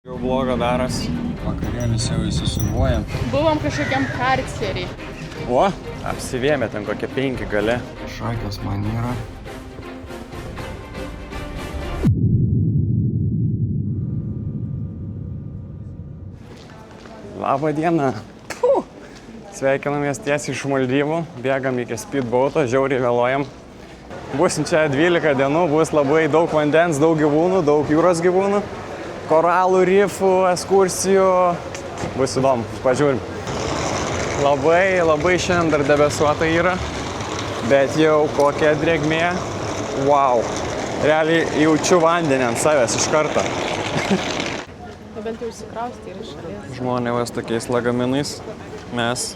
Jau blogo daras. Vakarėlis jau įsisuvuojam. Buvom kažkokiam karcerį. O, apsivėmė ten kokie 5 gale. Šakės man yra. Labą dieną. Sveikinamės tiesiai iš Maldyvų. Bėgam iki speedboato, žiauriai vėluojam. Būsim čia 12 dienų, bus labai daug vandens, daug gyvūnų, daug jūros gyvūnų. Koralų, rifų, ekskursijų. Bus įdomu, pažiūrim. Labai šiandien dar debesuota yra, bet jau kokia drėgmė. Wow. Realiai jaučiu vandenį ant savęs iš karto. Bent jau išsikraustė ir iš šalies. Žmonės tokiais lagaminais, mes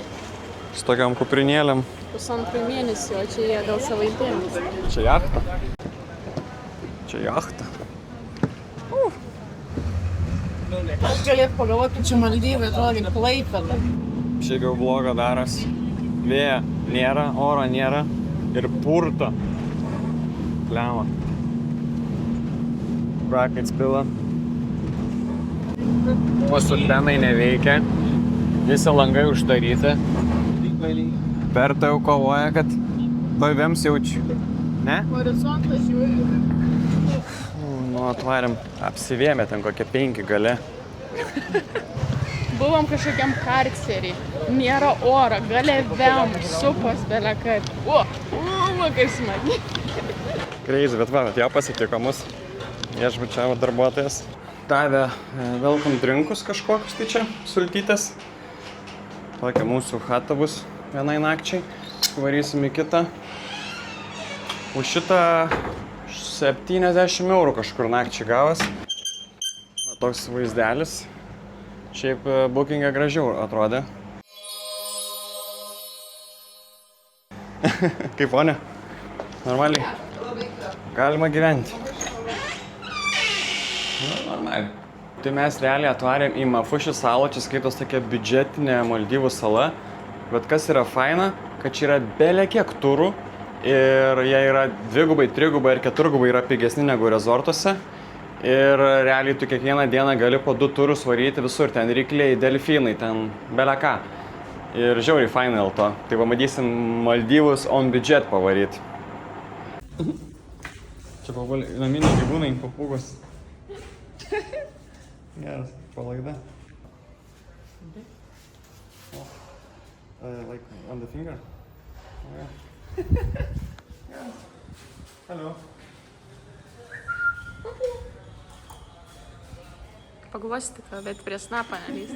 su tokiam kuprinėlėm. Pusantrų mėnesį, o čia jie gal savaitėmis. Čia jachta. Čia jachta. Aš galėtų pagalvoti, kad čia Maldyvai atrodo kaip Klaipėda. Šiaip jau blogo daras. Vėjo nėra, oro nėra ir purto. Pliama. Prakaits pila. Pasutlenai neveikia. Visi langai uždaryti. Per daug kovoja, kad laiviams jaučiu. Ne? Horizontas žiūri. Nu, atvarėm. Apsivėmė ten kokie 5 gale. Buvom kažkokiam karcerį. Nėra oro, gale vėm, supos belekart. Kaip smagiai. Crazy, bet jau pasitiko mus. Viešbučiavo darbuotojas. Davė welcome drinkus kažkokius tai čia, sultytės. Tokia mūsų chata bus vienai nakčiai. Varysim į kitą. Už šitą 70 eurų kažkur nakčiai gavas. Toks vaizdelis. Šiaip bookingė gražiau atrodė. Kaip ponė? Normaliai? Galima gyventi. Normaliai. Tai mes realiai atvarėm į Mafuši salą, čia skaitos tokia biudžetinė Maldyvų sala. Bet kas yra faina, kad čia yra bele kiek turų ir jie yra 2, 3 ir 4 yra pigesni negu rezortuose. Ir realiai tu kiekvieną dieną gali po 2 turus varyti visur, ten rykliai, delfinai, ten bele ką. Ir žiauriai faina dėl to. Tai pamatysim Maldyvus on budget pavaryti. Čia naminiai gyvūnai, papūgos. Geras, palaida. Like on the finger? Yeah. Hello. Paglostyti, bet prie snapą nelys.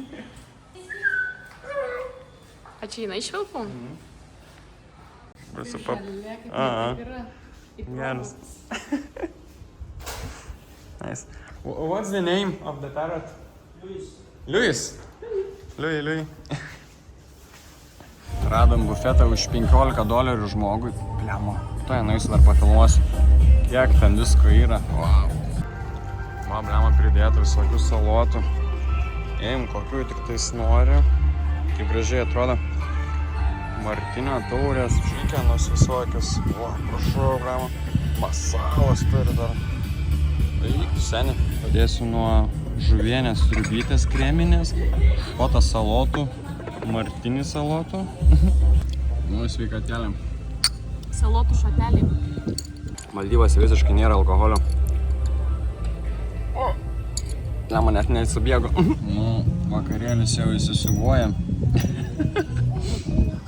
A čia jinai iš vilkų? Prasipap. Aha. Geras. Nice. What's the name of the parrot? Louis. Louis. Radom bufetą už $15 žmogui. Pliamo. Tai nueisiu dar pafilmuosiu. Kiek ten visko yra. Wow. Man pliamo pridėta visokių salotų. Eim, kokių tik tais nori. Kaip gražiai atrodo. Martinio taurės, čikenos visokios. O, prašau, pliamo. Masalas turi dar. Eik, seni. Padėsiu nuo žuvienės sriubytės kreminės, škotą salotų, martinį salotų. Nu, sveikatėlėm. Salotų šotelį. Maldyvose visiškai nėra alkoholio. Ne, man net neįsubėgo. Nu, vakarėlis jau įsisuvuojam.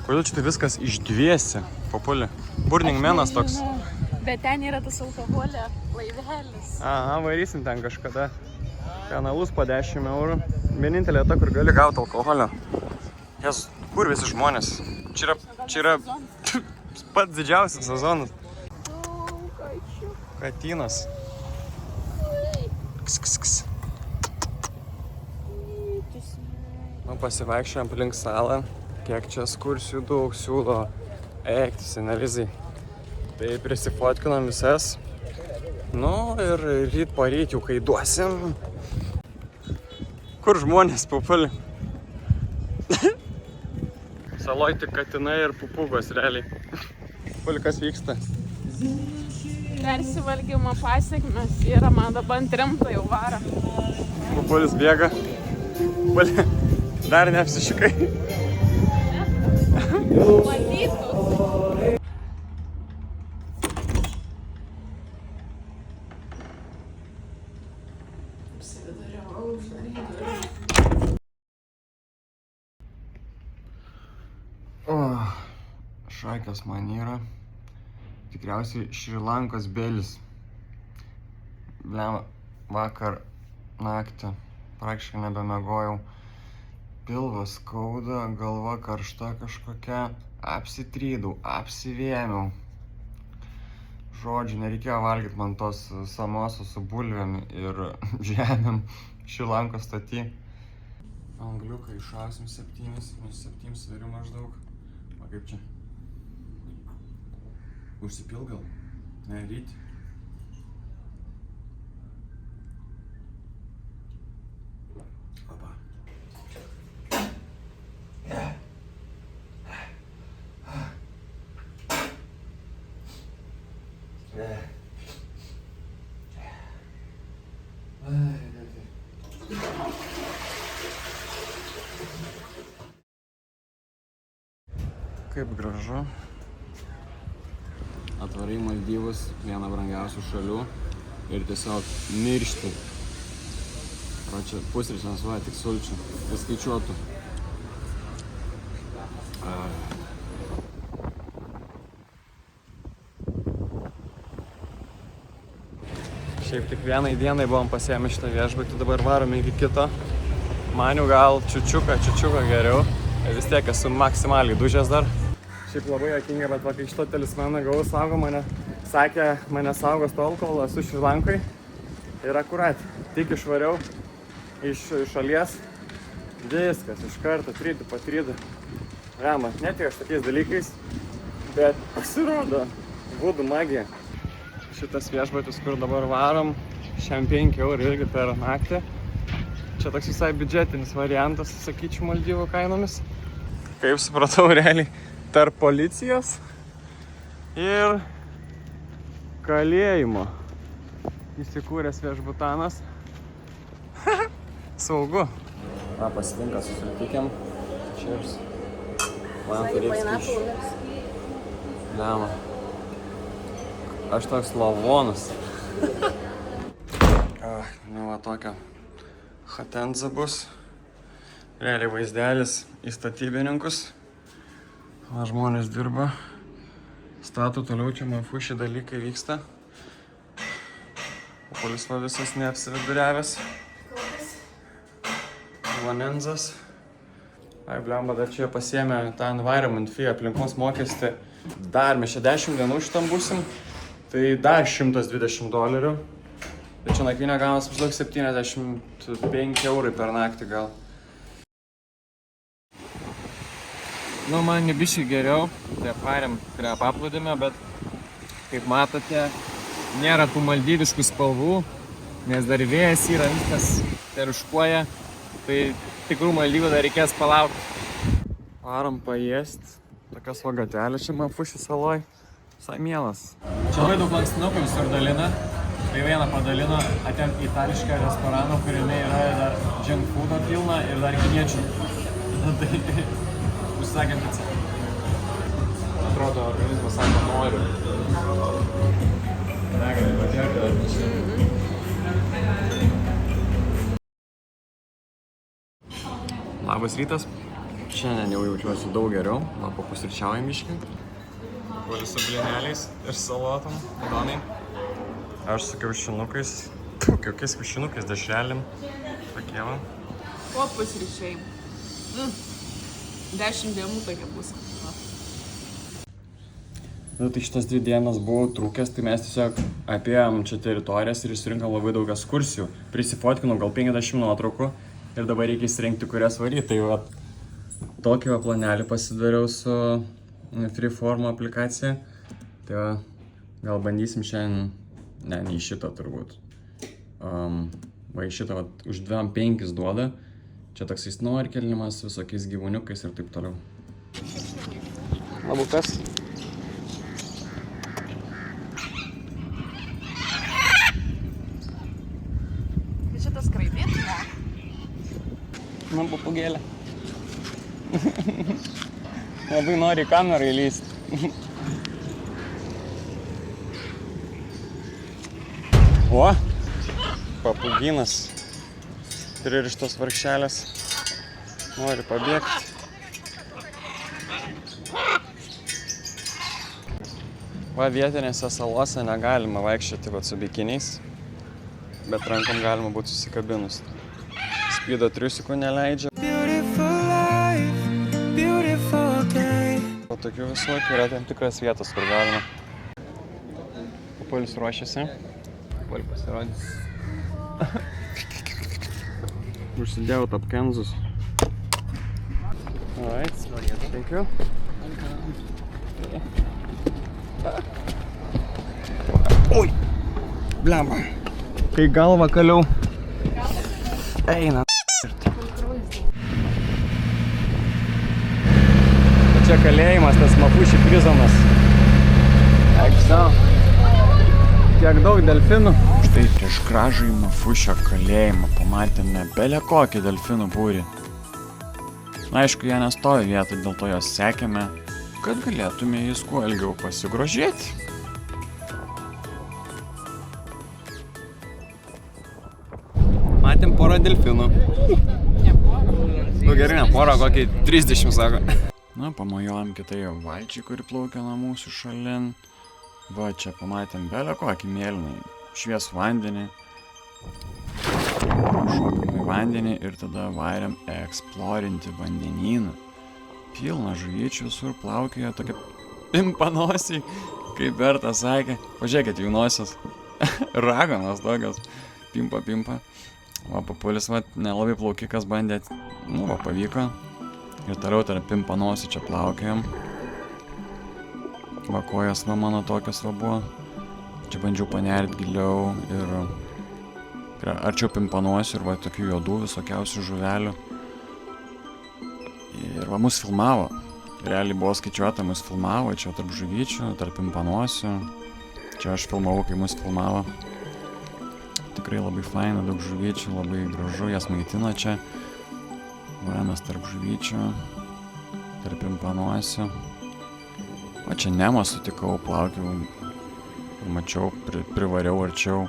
Kodėl čia tai viskas išdviesi, papulį? Burning Manas toks. Bet ten yra tas alkoholio laivelis. Aha, varysim ten kažkada. Kanalus po 10 eurų. Vienintelė ta, kur gali gauti alkoholio. Jas, kur visi žmonės? Čia yra pats didžiausias sezonas. Katynas. Ks. Nu, pasivaikščiojom aplink salą. Kiek čia ekskursijų daug siūlo. Eik, senelizai. Tai prisifotkinam visas. Nu ir ryt poryt jau kai duosim. Kur žmonės papulį? Saloj tik katinai ir pupūgos realiai. Papulį, kas vyksta? Persivalgymo pasiekmes yra, man dabar ant rimto jau varo. Pupulis bėga. Pupulė, dar neapsišikai. Matytų. Šakės man yra. Tikriausiai Šri Lankos belis. Blem, vakar naktį praktiškai nebemegojau. Pilvas skauda, galva karšta kažkokia. Apsitrydau, apsivėmiau. Žodžiu, nereikėjo valgyti man tos samosos su bulvėm ir žemėm Šri Lankos staty. Angliuką išausim 7 sveriu maždaug. O kaip čia? Užsipil gal? Ne, ryti. Opa. Kaip gražu. Atvarai į Maldyvus, vieną brangiausių šalių ir tiesiog miršti. O čia pusryčių nesuoja tik sulčių. Paskaičiuotų. Šiaip tik vienai dienai buvom pasiėmę šitą viešbutį, dabar varome iki kito. Maniau gal čiučiuką geriau. Vis tiek esu maksimaliai dužęs dar. Šiaip labai juokinga, bet va, kai šito talismaną gavau, saugo mane, sakė, mane saugos tol, kol esu Šri Lankoj. Ir akurat, tik išvariau iš šalies, viskas, iš karto, trydų, patrydų. Rama, netik aš tokiais dalykais, bet pasirodo, vudų magija. Šitas viešbutis, kur dabar varom, šiam 5 eurų irgi per naktį. Čia toks visai biudžetinis variantas, sakyčiau, Maldyvų kainomis. Kaip supratau, realiai tarp policijos ir kalėjimo įsikūręs viešbutanas. Saugu. Na, pasitinka su fritikėm. Cheers. Man tai reiks kišti. Nema. Aš toks lavonas. Nu va tokia hatenza bus. Realiai vaizdelis į statybininkus. Va, žmonės dirba. Statų toliau, čia man fuši dalykai vyksta. Pupulis va visas neapsividuriavęs. Vanenzas. Ai, blemba, dar čia pasiėmė tą environment fee, aplinkos mokestį. Dar mes čia 10 dienų šitam būsim. Tai dar $120. Tai čia nakvynė gaunas maždaug 75 eurai per naktį gal. Nu, man nebiškai geriau, tai apvarėm prie paplūdimio, bet kaip matote, nėra tų maldyviškų spalvų, nes dar vėjas yra, viskas teriškuoja, tai tikrų maldyvų dar reikės palaukti. Varom paėst, tokios va gatelės čia man fuši saloj, visai mielas. Čia labai daug lankstinukų visur dalina, tai vieną padalino, atėm į itališką restoraną, kuriame yra dar junk foodo pilna ir dar kiniečių. Tai užsakėm pizzą. Atrodo, organizmas sako noriu. Negali patiekti. Labas rytas. Šiandien jau jaučiuosi daug geriau. Man papusryčiaujam biškį. Puoli su blyneliais ir salotom. Įdomiai. Aš su kiaušinukais. Kokiais kiaušinukais, dešrelėm. Tokie va. O pusryčiai. 10 dienų tokia bus. Nu, tai šitas 2 dienas buvau trūkęs, tai mes tiesiog apėjom čia teritorijas ir išsirinkom labai daug ekskursijų. Prisifotkinau gal 50 nuotraukų ir dabar reikia įsirinkti, kurias varyti. Tai va, tokį va planelį pasidariau su Freeform aplikacija. Tai va, gal bandysim šiandien, ne į šitą turbūt. Va į šitą va, už 2,5 duoda. Čia toksai snorkelinimas, visokiais gyvūniukais ir taip toliau. Labukas. Na, papugėlė. Labai nori kamerą įlysti. O, papugynas. Pririštos varkšelės. Nori pabėgti. Va, vietinėse salose negalima vaikščioti su bikiniais, bet rankom galima būti susikabinus. Spydo triusikų neleidžia. Po tokių visokių yra tam tikras vietos, kur galima. Papulis ruošiasi. Papulį pasirodys. Užsidėjau tapkenzus. Alright, thank you. Oi, blemba. Kai galva kaliau. Eina. Čia kalėjimas, tas Mafuši prizonas. Eikso. Kiek daug delfinų. Štai prieš gražų į Mafušio kalėjimą pamatėme belė kokį delfinų būrį. Aišku, jie nestovi vietoj, dėl to jos sekėme, kad galėtume jais kuo ilgiau pasigrožėti. Matėm porą delfinų. Ne porą. Nu gerai, ne porą, kokį 30 sako. Na, pamojojom kitai valčiai, kuri plaukia nuo mūsų šalin. Va, čia pamatėm belę kokį mėlynai, šviesų vandenį. Šokam į vandenį ir tada varėm eksplorinti vandenyną. Pilna žuvyčių visur plaukioja tokia pimpanosiai, kaip Berta sakė. Pažiūrėkit jų nosios. Raganos tokios. Pimpa. Va, papulis, va, nelabai plaukikas bandė. Nu, va, pavyko. Ir toliau tarp pimpanosių čia plaukiojam. Va, kojas va mano tokios va buvo. Čia bandžiau panerti giliau ir arčiau pimpanosių ir va tokių juodų visokiausių žuvelių. Ir va mus filmavo. Realiai buvo skaičiuota, mus filmavo čia tarp žuvyčių, tarp pimpanosių. Čia aš filmavau, kai mus filmavo. Tikrai labai faina, daug žuvyčių, labai gražu, jas maitina čia. Va, mes tarp žuvyčių, tarp pimpanosių. O čia Nemą sutikau, plaukiau. Ir mačiau, privariau arčiau.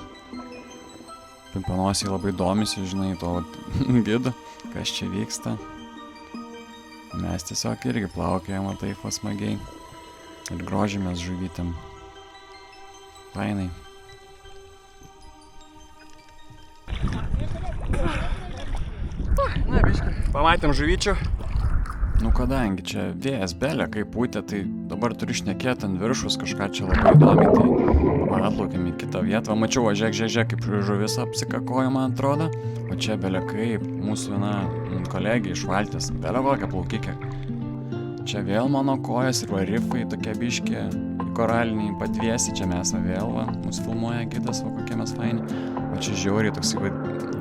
Pimpanosiai labai domisi, žinai, to gidu, kas čia vyksta. Mes tiesiog irgi plaukiojam, taip smagiai. Ir grožimės žuvytėm. Fainai. Na, biškai. Pamatėm žuvyčių. Nu, kadangi čia vėjas belė, kaip pūtė, tai dabar turiu šnekėti ant viršus kažką čia labai įdomi, tai atplaukėm į kitą vietą. Mačiau, žiūrėk, kaip žuvis apsikakojo, man atrodo. O čia belė kaip mūsų viena kolegė iš valties, belė kokia plaukikė. Čia vėl mano kojas ir rifai tokie biški koraliniai patviesi, čia mes vėl, va, mūsų filmuoja kitas, va, kokie mes faini. O čia žiauriai toks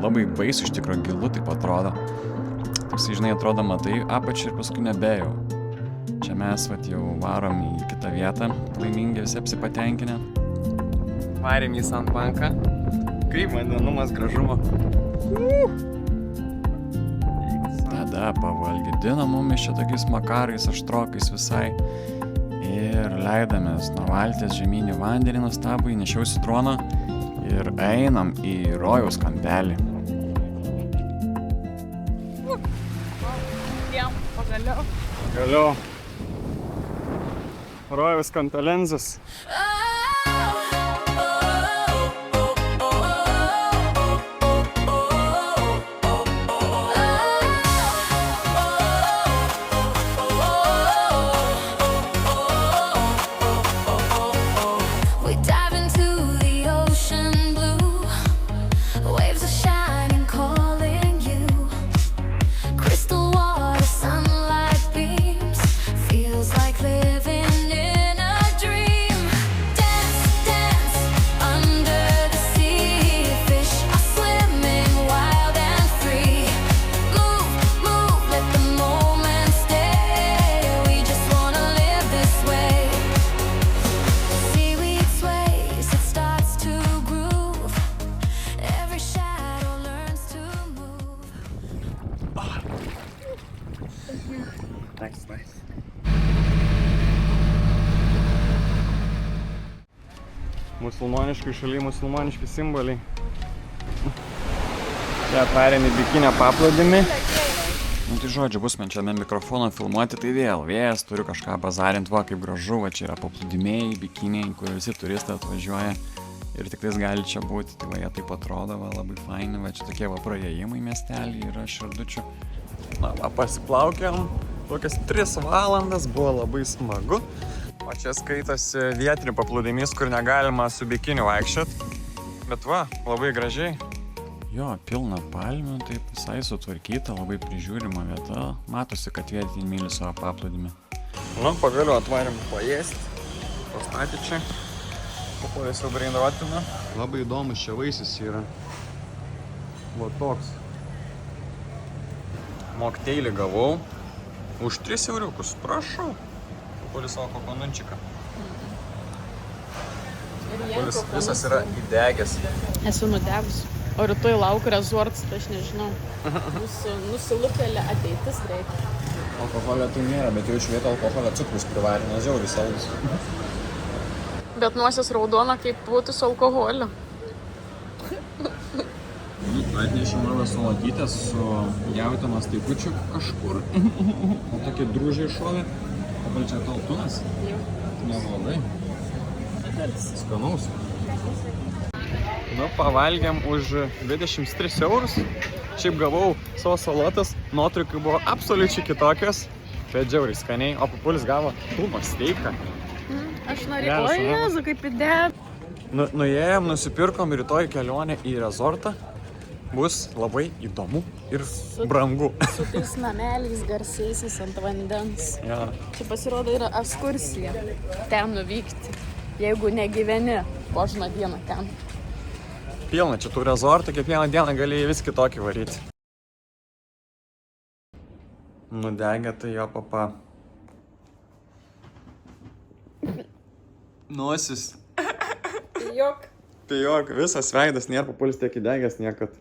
labai baisu, iš tikro gilu taip atrodo. Toksai, žinai, atrodo, matai apačią ir paskui nebejau. Čia mes vat, jau varom į kitą vietą, laimingi visi apsipatenkinę. Varėm į sandbanką. Kaip vandenumas gražumo. Tada pavalgydino mumis čia tokiais makarais, aštrokais visai. Ir leidamės nuo valties žemyn į vandenį nuostabų, įnešiausi droną ir einam į rojaus kampelį. Pagaliau. Pagaliau. Rojaus kampelenzas. Feels like living in a dream. Nice. Musulmoniškai šaly, musulmoniški simboliai. Čia atvarėm į bikinę paplūdimį. Nu tai žodžiu, bus man čia mikrofoną filmuoti, tai vėl vėjas, turiu kažką bazarinti, va kaip gražu, va čia yra paplūdimiai, bikiniai, kur visi turistai atvažiuoja ir tiktais gali čia būti, tai va jie taip atrodo, va labai faini, va čia tokie va praėjimai miestelį yra širdučių. Na, va pasiplaukiam, tokias 3 valandas, buvo labai smagu. O čia skaitosi vietinių paplūdimys, kur negalima su bikiniu vaikščiot, bet va, labai gražiai. Jo, pilna palmių, taip visai sutvarkyta, labai prižiūrima vieta. Matosi, kad vietiniai myli savo paplūdimį. Nu, pagaliau atvarėm paėsti. Pastatė čia. Papuolės jau brainrotina. Labai įdomus čia vaisius yra. Va toks. Mokteilį gavau. Už 3 euriukus, prašau. Papuolės savo kokonunčiką. Papuolės visas yra įdegęs. Esu nudegus. O rytoj laukia rezortas, tai aš nežinau. Nusilupėlė ateitis greitai. Alkoholio tai nėra, bet jau iš vieto alkoholio cukrus privarina, žiauriai saldus. Bet nosis raudona, kaip būtų su alkoholiu. Atnešė mano salotytės su jautienos taikučiu kažkur. O tokie drūžiai šovė. O gal čia taltunas? Neblogai. Skanaus. Nu, pavalgiam už 23 eurus. Šiaip gavau savo salotas, nuotraukai buvo absoliučiai kitokios, bet žiauriai skaniai. O Papulis gavo tūno steiką. Aš norėjau, o Jėzu, kaip įdėt. Nuėjom, nusipirkom rytoj kelionę į rezortą. Bus labai įdomu ir brangu. Su tais nameliais garsiaisiais ant vandens. Ja. Čia pasirodo yra ekskursija ten nuvykti, jeigu negyveni kožną dieną ten. Pilna čia tų rezortų, kiekvieną dieną gali vis kitokį varyti. Nudegė tai jo papa. Nosis. Jok. Tai jok, visas veidas nėra Papulis tiek įdegęs niekad.